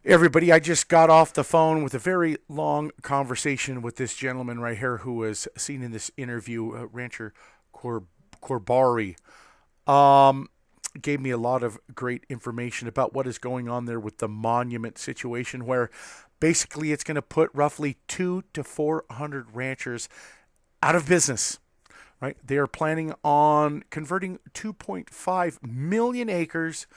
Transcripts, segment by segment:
Everybody, I just got off the phone with a very long conversation with this gentleman right here who was seen in this interview, Rancher Corbari. Um, Gave me a lot of great information about what is going on there with the monument situation, where basically it's going to put roughly 2 to 400 ranchers out of business. Right? They are planning on converting 2.5 million acres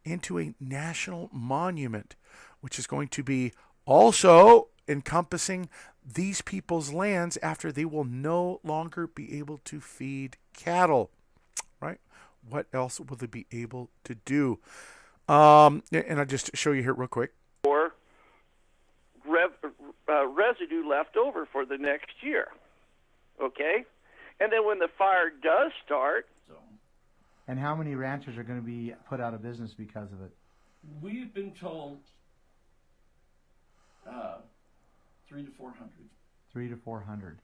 into a national monument, which is going to be also encompassing these people's lands after they will no longer be able to feed cattle. Right? What else will they be able to do? And I'll just show you here real quick. Or residue left over for the next year. Okay? And then when the fire does start. And how many ranchers are going to be put out of business because of it? We've been told 3 to 400. 3 to 400.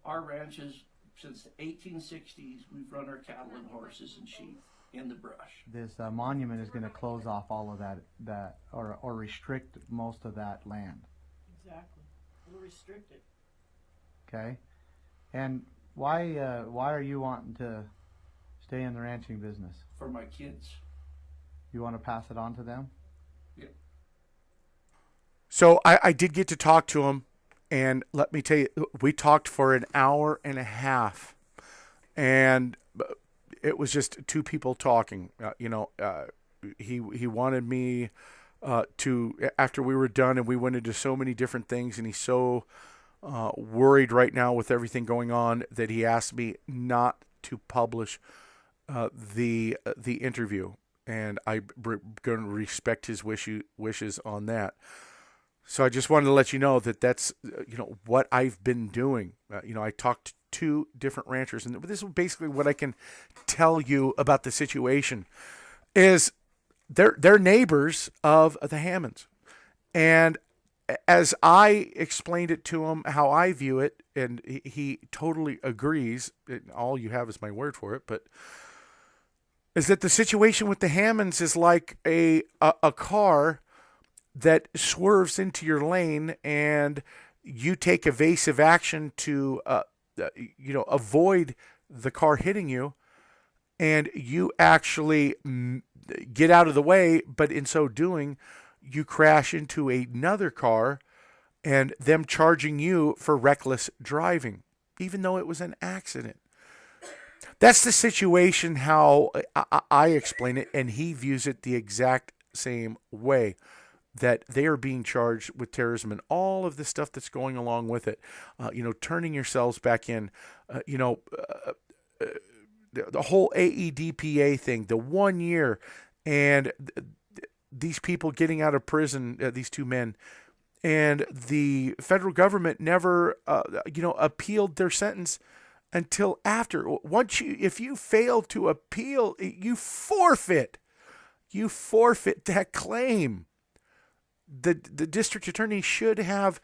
Our ranches, since the 1860s, we've run our cattle and horses and sheep in the brush. This monument is going to close off all of that or restrict most of that land. Exactly. It'll restrict it. Okay. And why are you wanting to stay in the ranching business? For my kids. You want to pass it on to them? Yeah. So I did get to talk to him, and let me tell you, we talked for an hour and a half, and it was just two people talking. He wanted me to, after we were done, and we went into so many different things, and he's so worried right now with everything going on that he asked me not to publish the interview, and I'm going to respect his wishes on that. So I just wanted to let you know that that's what I've been doing. I talked to two different ranchers, and this is basically what I can tell you about the situation. Is they're neighbors of the Hammonds, and as I explained it to him, how I view it, and he totally agrees. All you have is my word for it, but is that the situation with the Hammonds is like a car that swerves into your lane, and you take evasive action to avoid the car hitting you, and you actually get out of the way, but in so doing, you crash into another car, and them charging you for reckless driving, even though it was an accident. That's the situation how I explain it, and he views it the exact same way, that they are being charged with terrorism and all of the stuff that's going along with it. Turning yourselves back in, the whole AEDPA thing, the 1 year, and these people getting out of prison, these two men, and the federal government never, appealed their sentence until after. If you fail to appeal, you forfeit that claim. The district attorney should have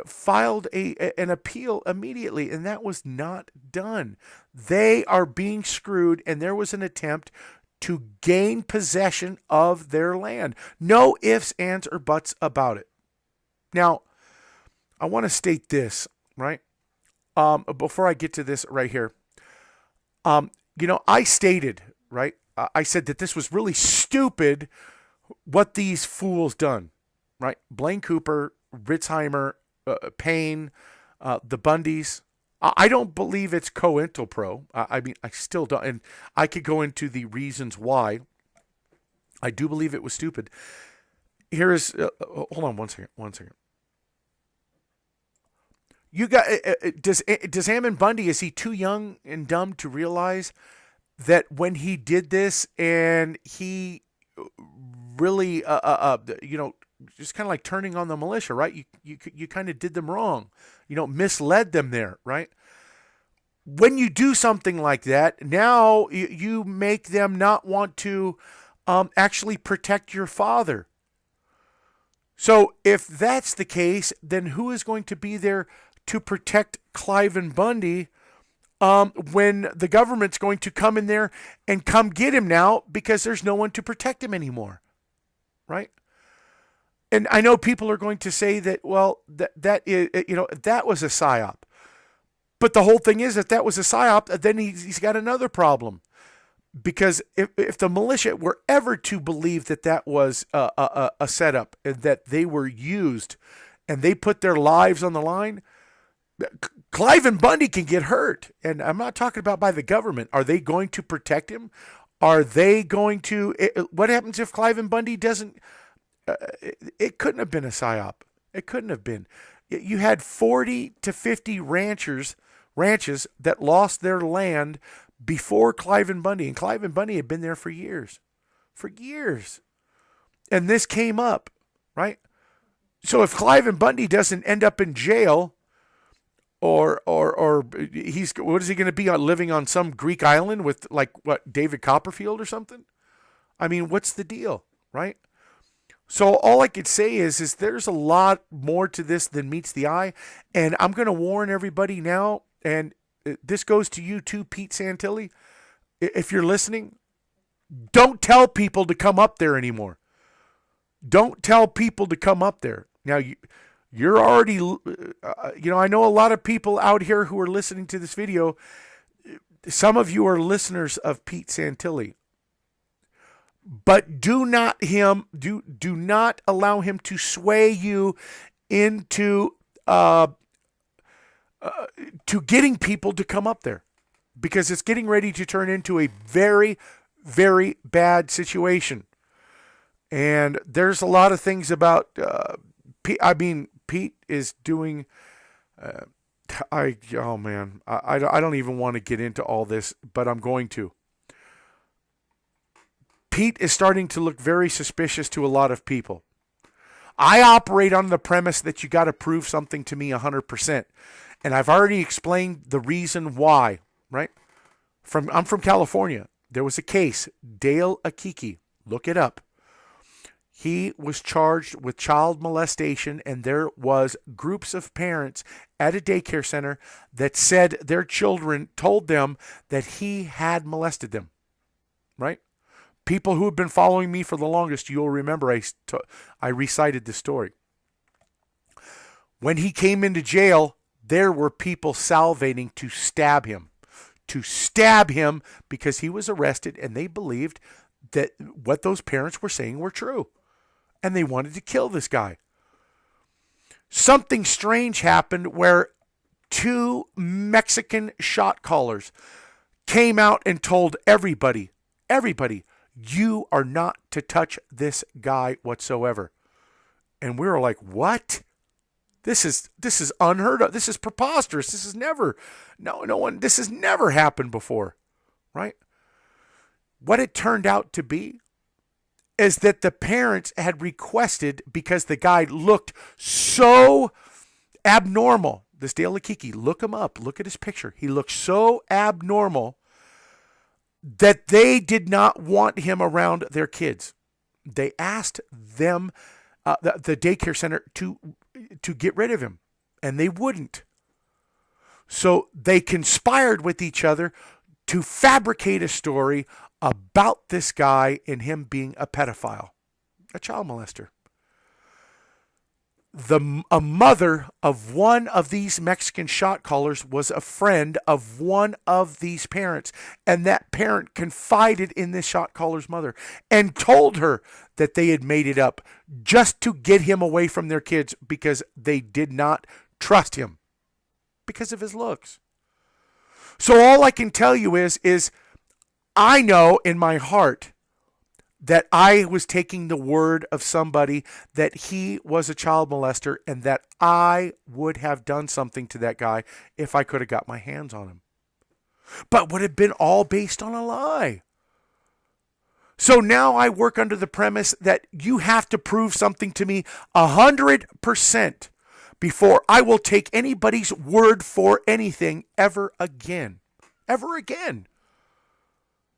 filed an appeal immediately, and that was not done. They are being screwed, and there was an attempt to gain possession of their land. No ifs, ands, or buts about it. Now, I want to state this, right? Before I get to this right here, I stated, right? I said that this was really stupid what these fools done, right? Blaine Cooper, Ritzheimer, Payne, the Bundys. I don't believe it's COINTELPRO. I still don't. And I could go into the reasons why. I do believe it was stupid. Here is, hold on one second. You got, does Ammon Bundy, is he too young and dumb to realize that when he did this and he really, just kind of like turning on the militia, right? You kind of did them wrong, misled them there, right? When you do something like that, now you make them not want to actually protect your father. So if that's the case, then who is going to be there to protect Cliven Bundy when the government's going to come in there and come get him now because there's no one to protect him anymore, right? And I know people are going to say that, well, that is, that was a psyop. But the whole thing is, if that was a psyop, then he's got another problem. Because if the militia were ever to believe that that was a setup and that they were used and they put their lives on the line, Clive and Bundy can get hurt. And I'm not talking about by the government. Are they going to protect him? Are they going to... What happens if Clive and Bundy doesn't... it couldn't have been a psyop. It couldn't have been. You had 40 to 50 ranches that lost their land before Clive and Bundy. And Clive and Bundy had been there for years. For years. And this came up, right? So if Clive and Bundy doesn't end up in jail, or he's, what is he going to be on, living on some Greek island with, like, what, David Copperfield or something? I mean, what's the deal, right? So all I could say is there's a lot more to this than meets the eye. And I'm going to warn everybody now, and this goes to you too, Pete Santilli. If you're listening, don't tell people to come up there anymore. Don't tell people to come up there. Now, you're already, I know a lot of people out here who are listening to this video. Some of you are listeners of Pete Santilli. But do not allow him to sway you into to getting people to come up there, because it's getting ready to turn into a very, very bad situation. And there's a lot of things about Pete is doing. I don't even want to get into all this, but I'm going to. Pete is starting to look very suspicious to a lot of people. I operate on the premise that you got to prove something to me 100%. And I've already explained the reason why, right? I'm from California. There was a case, Dale Akiki. Look it up. He was charged with child molestation, and there was groups of parents at a daycare center that said their children told them that he had molested them, right? People who have been following me for the longest, you'll remember I recited this story. When he came into jail, there were people salivating to stab him because he was arrested, and they believed that what those parents were saying were true. And they wanted to kill this guy. Something strange happened where 2 Mexican shot callers came out and told everybody, you are not to touch this guy whatsoever. And we were like, what? This is unheard of. This is preposterous. This has never happened before, right? What it turned out to be is that the parents had requested, because the guy looked so abnormal. This Dale Akiki, look him up. Look at his picture. He looked so abnormal that they did not want him around their kids. They asked them, the daycare center, to get rid of him, and they wouldn't. So they conspired with each other to fabricate a story about this guy and him being a pedophile, a child molester. A mother of one of these Mexican shot callers was a friend of one of these parents, and that parent confided in this shot caller's mother and told her that they had made it up just to get him away from their kids, because they did not trust him because of his looks. So all I can tell you is I know in my heart that I was taking the word of somebody that he was a child molester, and that I would have done something to that guy if I could have got my hands on him. But would have been all based on a lie. So now I work under the premise that you have to prove something to me 100% before I will take anybody's word for anything ever again. Ever again.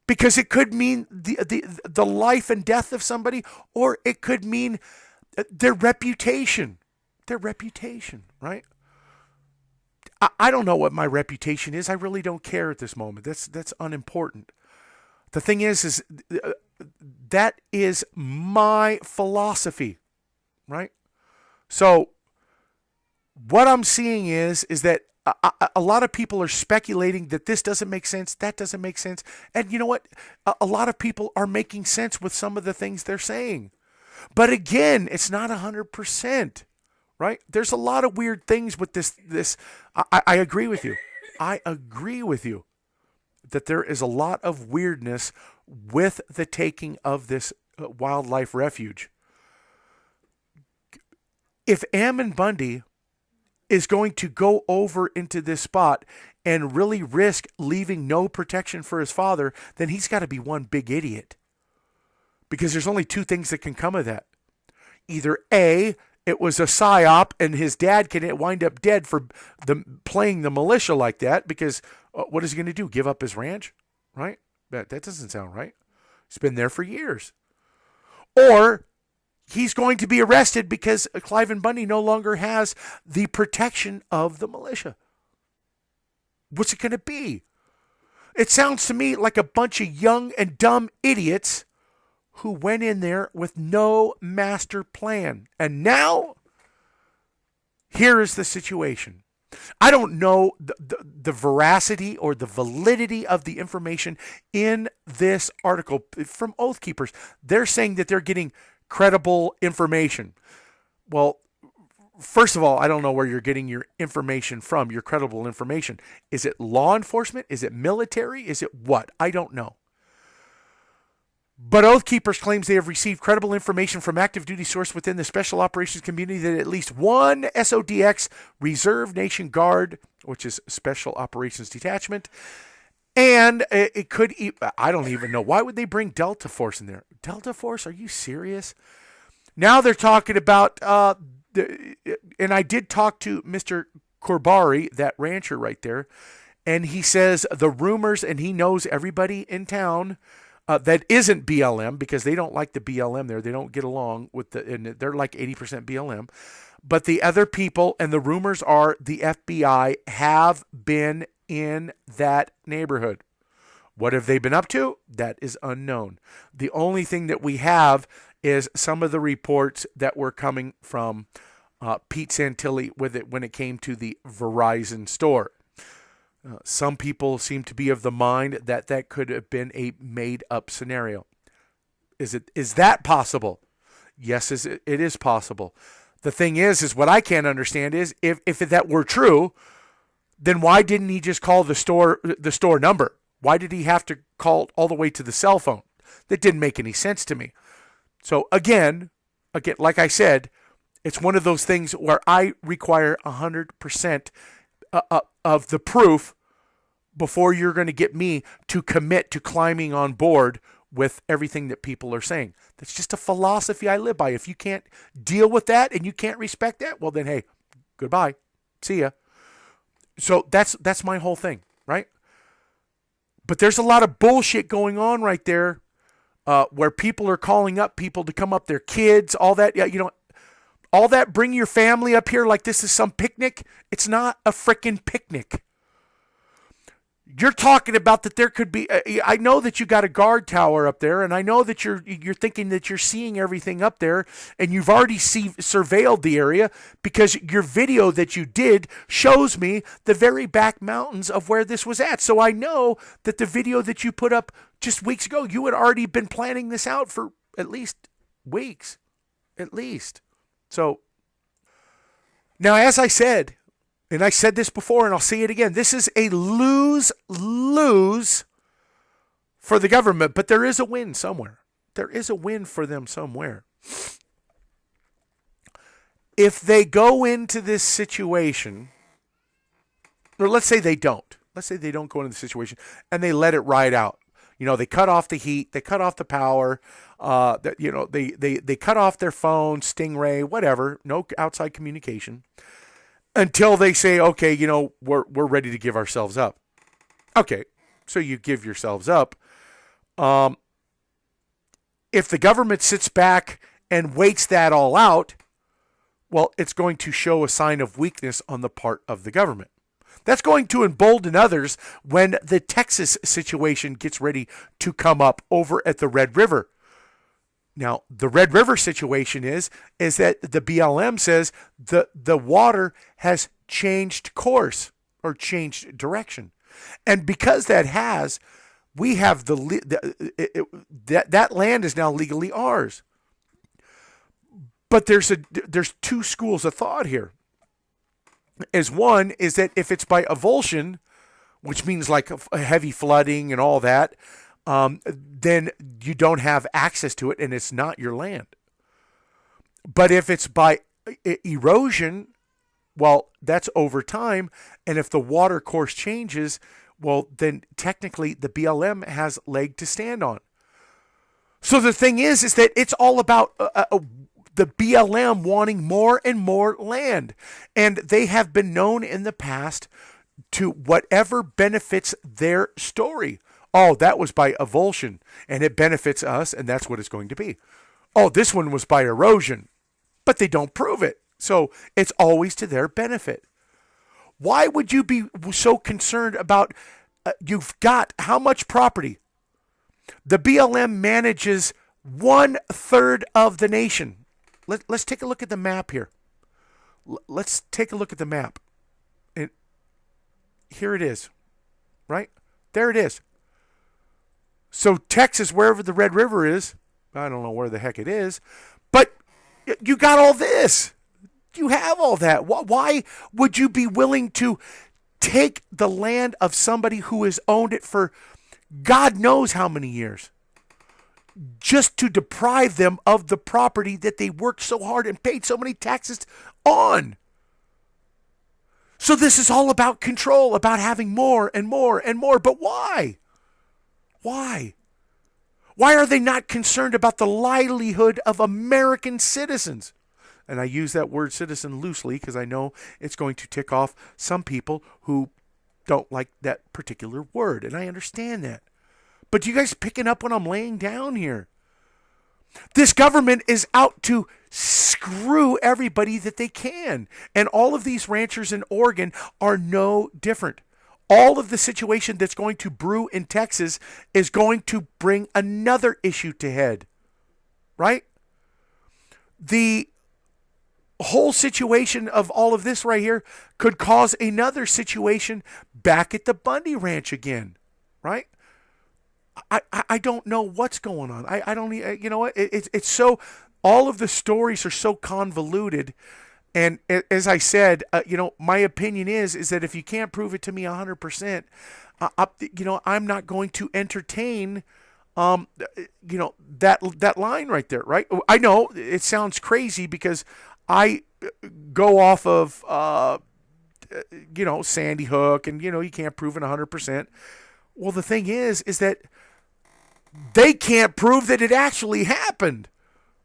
Because it could mean the life and death of somebody, or it could mean their reputation. Their reputation, right? I don't know what my reputation is. I really don't care at this moment. That's unimportant. The thing is that is my philosophy, right? So what I'm seeing is that a lot of people are speculating that this doesn't make sense, that doesn't make sense. And you know what? A lot of people are making sense with some of the things they're saying. But again, it's not 100%, right? There's a lot of weird things with this. I agree with you. I agree with you that there is a lot of weirdness with the taking of this wildlife refuge. If Ammon Bundy is going to go over into this spot and really risk leaving no protection for his father, then he's got to be one big idiot. Because there's only two things that can come of that. Either A, it was a psyop and his dad can wind up dead for playing the militia like that, because what is he going to do? Give up his ranch? Right? That doesn't sound right. He's been there for years. Or he's going to be arrested because Cliven Bundy no longer has the protection of the militia. What's it going to be? It sounds to me like a bunch of young and dumb idiots who went in there with no master plan. And now, here is the situation. I don't know the veracity or the validity of the information in this article from Oath Keepers. They're saying that they're getting credible information. Well, first of all, I don't know where you're getting your information from, your credible information. Is it law enforcement? Is it military? Is it what? I don't know. But Oath Keepers claims they have received credible information from active duty source within the special operations community that at least one SODX Reserve Nation Guard, which is Special Operations Detachment, and it could, I don't even know. Why would they bring Delta Force in there? Delta Force? Are you serious? Now they're talking about, and I did talk to Mr. Corbari, that rancher right there, and he says the rumors, and he knows everybody in town that isn't BLM, because they don't like the BLM there. They don't get along with and they're like 80% BLM. But the other people, and the rumors are the FBI have been in that neighborhood. What have they been up to? That is unknown. The only thing that we have is some of the reports that were coming from Pete Santilli when it came to the Verizon store. Some people seem to be of the mind that that could have been a made-up scenario. Is that possible? Yes, it is possible. The thing is what I can't understand is if that were true, then why didn't he just call the store number? Why did he have to call all the way to the cell phone? That didn't make any sense to me. So again, like I said, it's one of those things where I require 100% of the proof before you're going to get me to commit to climbing on board with everything that people are saying. That's just a philosophy I live by. If you can't deal with that and you can't respect that, well then, hey, goodbye. See ya. So that's my whole thing, right? But there's a lot of bullshit going on right there where people are calling up people to come up, their kids, all that. You know, all that, bring your family up here like this is some picnic. It's not a frickin' picnic. You're talking about that there could be, I know that you got a guard tower up there, and I know that you're thinking that you're seeing everything up there, and you've already surveilled the area because your video that you did shows me the very back mountains of where this was at. So I know that the video that you put up just weeks ago, you had already been planning this out for at least weeks, at least. So now, as I said, and I said this before and I'll say it again, this is a lose-lose for the government, but there is a win somewhere. There is a win for them somewhere. If they go into this situation, or let's say they don't. Let's say they don't go into the situation and they let it ride out. You know, they cut off the heat, they cut off the power, they cut off their phone, Stingray, whatever, no outside communication. Until they say, okay, you know, we're ready to give ourselves up. Okay, so you give yourselves up. If the government sits back and waits that all out, well, it's going to show a sign of weakness on the part of the government. That's going to embolden others when the Texas situation gets ready to come up over at the Red River. Now, the Red River situation is that the BLM says the water has changed course or changed direction. And because that has, we have that land is now legally ours. But there's two schools of thought here. One is that if it's by avulsion, which means like a heavy flooding and all that, then you don't have access to it and it's not your land. But if it's by erosion, well, that's over time. And if the water course changes, well, then technically the BLM has leg to stand on. So the thing is that it's all about the BLM wanting more and more land. And they have been known in the past to whatever benefits their story. Oh, that was by avulsion, and it benefits us, and that's what it's going to be. Oh, this one was by erosion, but they don't prove it. So it's always to their benefit. Why would you be so concerned about, you've got how much property? The BLM manages 1/3 of the nation. Let's take a look at the map here. Let's take a look at the map. Here it is, right? There it is. So Texas, wherever the Red River is, I don't know where the heck it is, but you got all this. You have all that. Why would you be willing to take the land of somebody who has owned it for God knows how many years, just to deprive them of the property that they worked so hard and paid so many taxes on? So this is all about control, about having more and more and more. But why? Why? Why are they not concerned about the livelihood of American citizens? And I use that word citizen loosely because I know it's going to tick off some people who don't like that particular word. And I understand that. But you guys picking up what I'm laying down here? This government is out to screw everybody that they can. And all of these ranchers in Oregon are no different. All of the situation that's going to brew in Texas is going to bring another issue to head. Right? The whole situation of all of this right here could cause another situation back at the Bundy Ranch again. Right? I don't know what's going on. I don't, you know what? It's so, all of the stories are so convoluted. And as I said, my opinion is that if you can't prove it to me 100%, I'm not going to entertain, that line right there, right? I know it sounds crazy because I go off of, Sandy Hook and, you can't prove it 100%. Well, the thing is that they can't prove that it actually happened,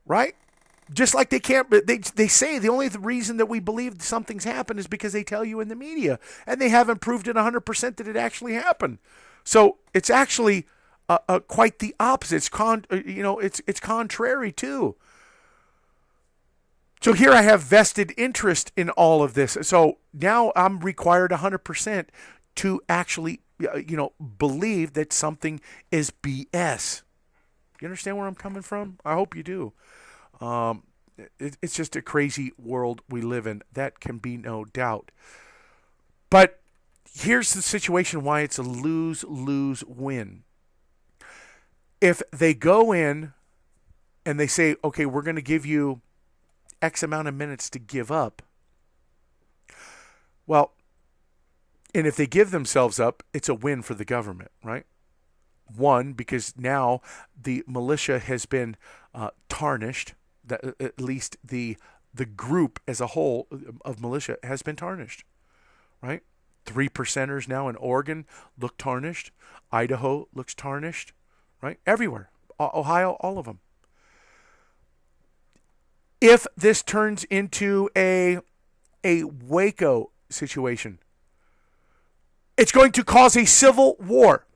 right? Just like they can't, they say the only reason that we believe something's happened is because they tell you in the media, and they haven't proved it 100% that it actually happened. So it's actually quite the opposite. It's contrary too. So here I have vested interest in all of this. So now I'm required 100% to actually, believe that something is BS. You understand where I'm coming from? I hope you do. It's just a crazy world we live in. That can be no doubt. But here's the situation why it's a lose-lose win. If they go in and they say, okay, we're going to give you X amount of minutes to give up. Well, and if they give themselves up, it's a win for the government, right? One, because now the militia has been tarnished. That at least the group as a whole of militia has been tarnished, right? 3%ers now in Oregon look tarnished. Idaho looks tarnished, right? Everywhere. Ohio, all of them. If this turns into a Waco situation, it's going to cause a civil war.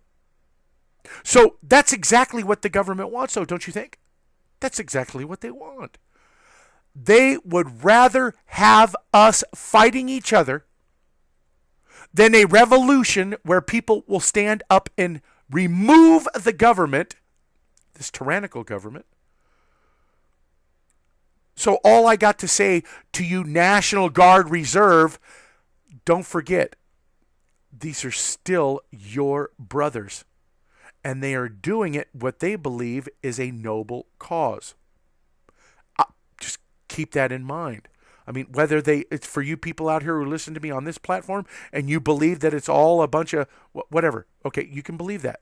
So that's exactly what the government wants, though, don't you think? That's exactly what they want. They would rather have us fighting each other than a revolution where people will stand up and remove the government, this tyrannical government, So all I got to say to you, National Guard Reserve, don't forget, these are still your brothers. And they are doing it what they believe is a noble cause. Just keep that in mind. I mean, whether it's for you people out here who listen to me on this platform and you believe that it's all a bunch of whatever. Okay, you can believe that.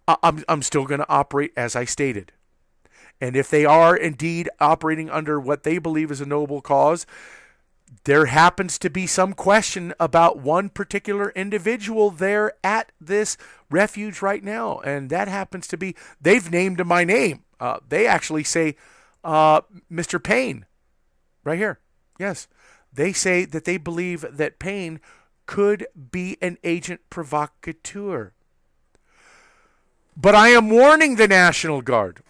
I'm still going to operate as I stated. And if they are indeed operating under what they believe is a noble cause, there happens to be some question about one particular individual there at this refuge right now. And that happens to be, they've named my name. They actually say, Mr. Payne, right here. Yes. They say that they believe that Payne could be an agent provocateur. But I am warning the National Guard.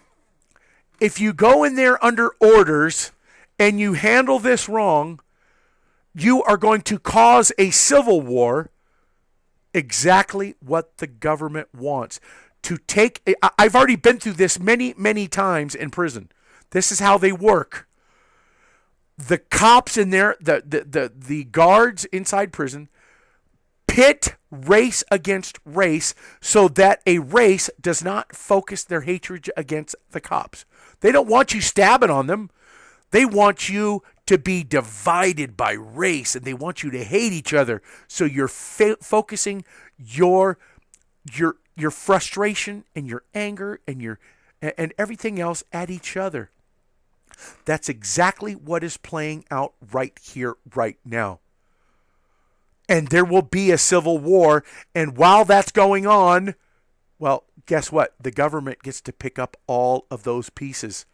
If you go in there under orders and you handle this wrong, you are going to cause a civil war, exactly what the government wants. I've already been through this many, many times in prison. This is how they work. The cops in there, the guards inside prison, pit race against race so that a race does not focus their hatred against the cops. They don't want you stabbing on them. They want you to be divided by race, and they want you to hate each other. So you're focusing your frustration and your anger and everything else at each other. That's exactly what is playing out right here, right now. And there will be a civil war. And while that's going on, well, guess what? The government gets to pick up all of those pieces.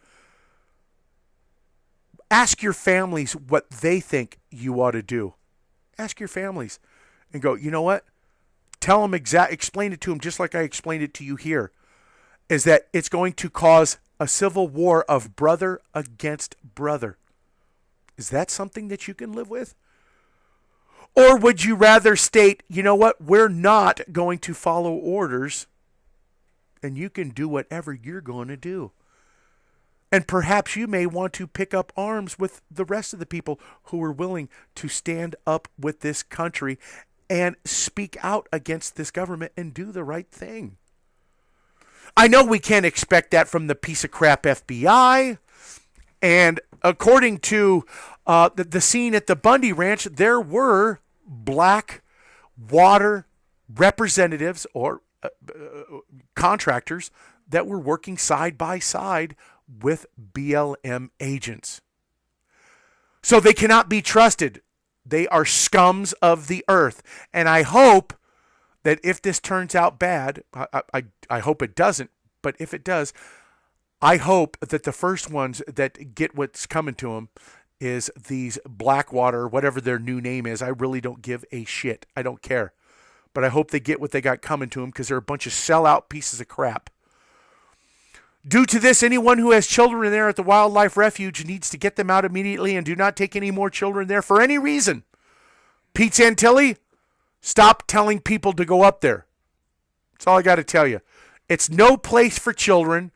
Ask your families what they think you ought to do. Ask your families and go, you know what? Tell them explain it to them just like I explained it to you here. Is that it's going to cause a civil war of brother against brother. Is that something that you can live with? Or would you rather state, you know what? We're not going to follow orders, and you can do whatever you're going to do. And perhaps you may want to pick up arms with the rest of the people who are willing to stand up with this country and speak out against this government and do the right thing. I know we can't expect that from the piece of crap FBI. And according to the scene at the Bundy Ranch, there were black water representatives or contractors that were working side by side with BLM agents. So they cannot be trusted. They are scums of the earth. And I hope that if this turns out bad, I hope it doesn't, but if it does, I hope that the first ones that get what's coming to them is these Blackwater, whatever their new name is. I really don't give a shit. I don't care. But I hope they get what they got coming to them because they're a bunch of sellout pieces of crap. Due to this, anyone who has children there at the wildlife refuge needs to get them out immediately and do not take any more children there for any reason. Pete Santilli, stop telling people to go up there. That's all I got to tell you. It's no place for children.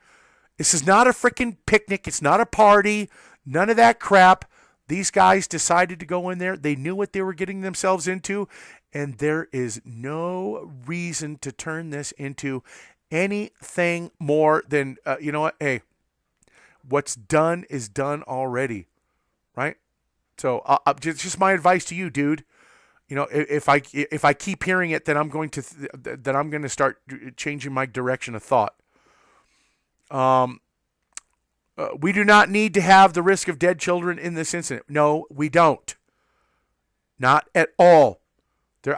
This is not a freaking picnic. It's not a party. None of that crap. These guys decided to go in there. They knew what they were getting themselves into. And there is no reason to turn this into anything more than, you know what? Hey, what's done is done already. Right? So just my advice to you, dude. You know, if I keep hearing it, then I'm going to start changing my direction of thought. We do not need to have the risk of dead children in this incident. No, we don't. Not at all.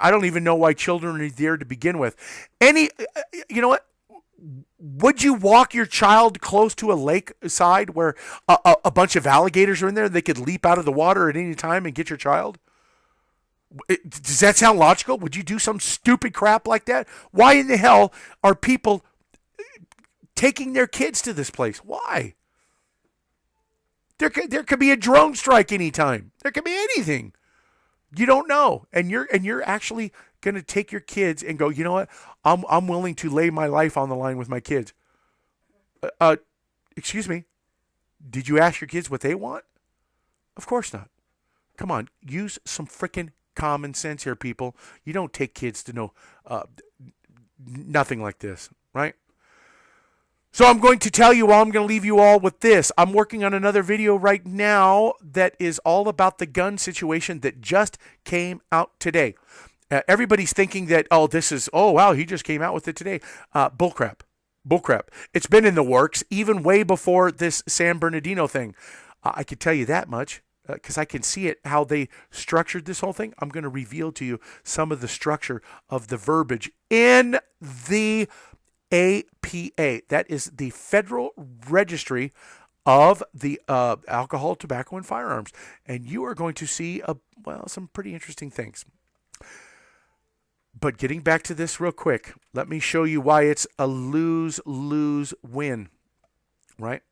I don't even know why children are there to begin with. You know what? Would you walk your child close to a lake side where a bunch of alligators are in there? They could leap out of the water at any time and get your child? Does that sound logical? Would you do some stupid crap like that? Why in the hell are people taking their kids to this place? Why? There could be a drone strike anytime. There could be anything. You don't know, and you're actually going to take your kids and go, you know what? I'm willing to lay my life on the line with my kids. Excuse me. Did you ask your kids what they want? Of course not. Come on, use some freaking common sense here, people. You don't take kids to know nothing like this, right? So I'm going to tell you all, I'm going to leave you all with this. I'm working on another video right now that is all about the gun situation that just came out today. Everybody's thinking that, oh, wow, he just came out with it today. Bullcrap. It's been in the works even way before this San Bernardino thing. I can tell you that much because I can see it, how they structured this whole thing. I'm going to reveal to you some of the structure of the verbiage in the APA. That is the Federal Registry of the Alcohol, Tobacco, and Firearms. And you are going to see, some pretty interesting things. But getting back to this real quick, let me show you why it's a lose-lose win, right?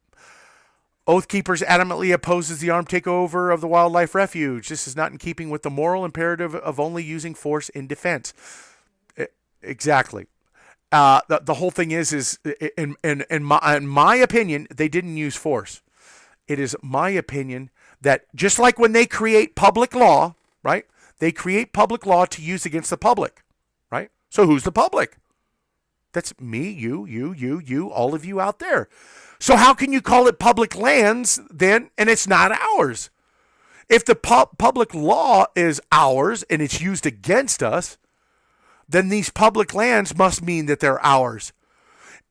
Oath Keepers adamantly opposes the armed takeover of the wildlife refuge. This is not in keeping with the moral imperative of only using force in defense. Exactly. The whole thing is in my opinion, they didn't use force. It is my opinion that just like when they create public law, right? They create public law to use against the public, right? So who's the public? That's me, you, all of you out there. So how can you call it public lands then, and it's not ours? If the public law is ours and it's used against us, then these public lands must mean that they're ours.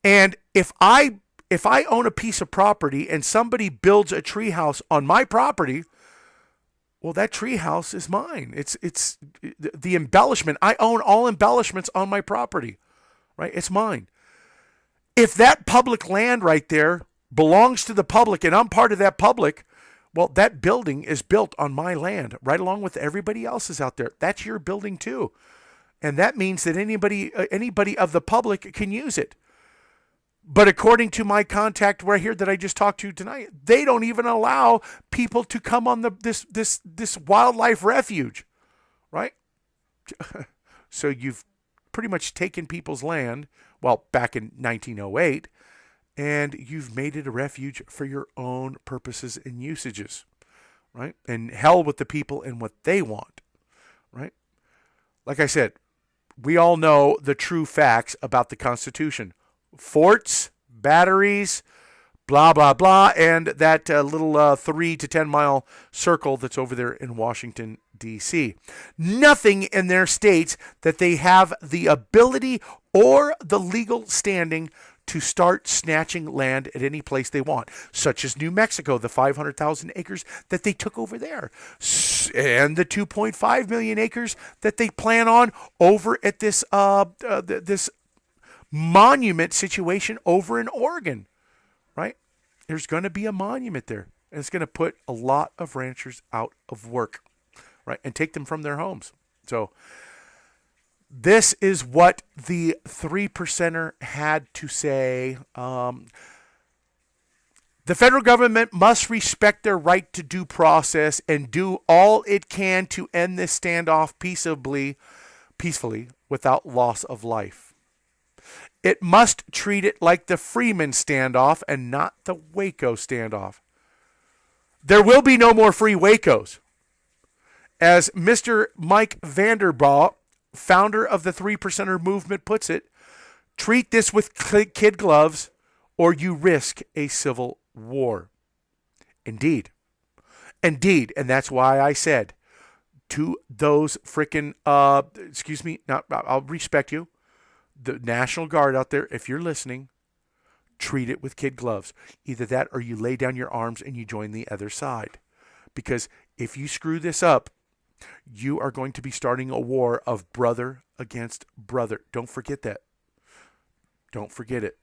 And if I own a piece of property and somebody builds a treehouse on my property, well, that treehouse is mine. It's the embellishment. I own all embellishments on my property, right? It's mine. If that public land right there belongs to the public and I'm part of that public, well, that building is built on my land right along with everybody else's out there. That's your building too. And that means that anybody of the public can use it. But according to my contact right here that I just talked to tonight, they don't even allow people to come on this wildlife refuge, right? So you've pretty much taken people's land, well, back in 1908, and you've made it a refuge for your own purposes and usages, right? And hell with the people and what they want, right? Like I said, we all know the true facts about the Constitution. Forts, batteries, blah, blah, blah, and that little 3 to 10 mile circle that's over there in Washington, D.C. Nothing in there states that they have the ability or the legal standing to start snatching land at any place they want, such as New Mexico, the 500,000 acres that they took over there, and the 2.5 million acres that they plan on over at this this monument situation over in Oregon, right? There's going to be a monument there, and it's going to put a lot of ranchers out of work, right, and take them from their homes. So this is what the 3%er had to say. The federal government must respect their right to due process and do all it can to end this standoff peacefully without loss of life. It must treat it like the Freeman standoff and not the Waco standoff. There will be no more free Wacos. As Mr. Mike Vanderbaugh, founder of the 3%er movement, puts it, treat this with kid gloves or you risk a civil war. Indeed. And that's why I said to those frickin', I'll respect you, the National Guard out there, if you're listening, treat it with kid gloves. Either that or you lay down your arms and you join the other side. Because if you screw this up, you are going to be starting a war of brother against brother. Don't forget that. Don't forget it.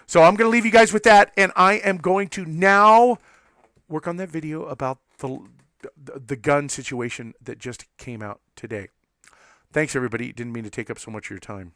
So I'm going to leave you guys with that, and I am going to now work on that video about the gun situation that just came out today. Thanks, everybody. Didn't mean to take up so much of your time.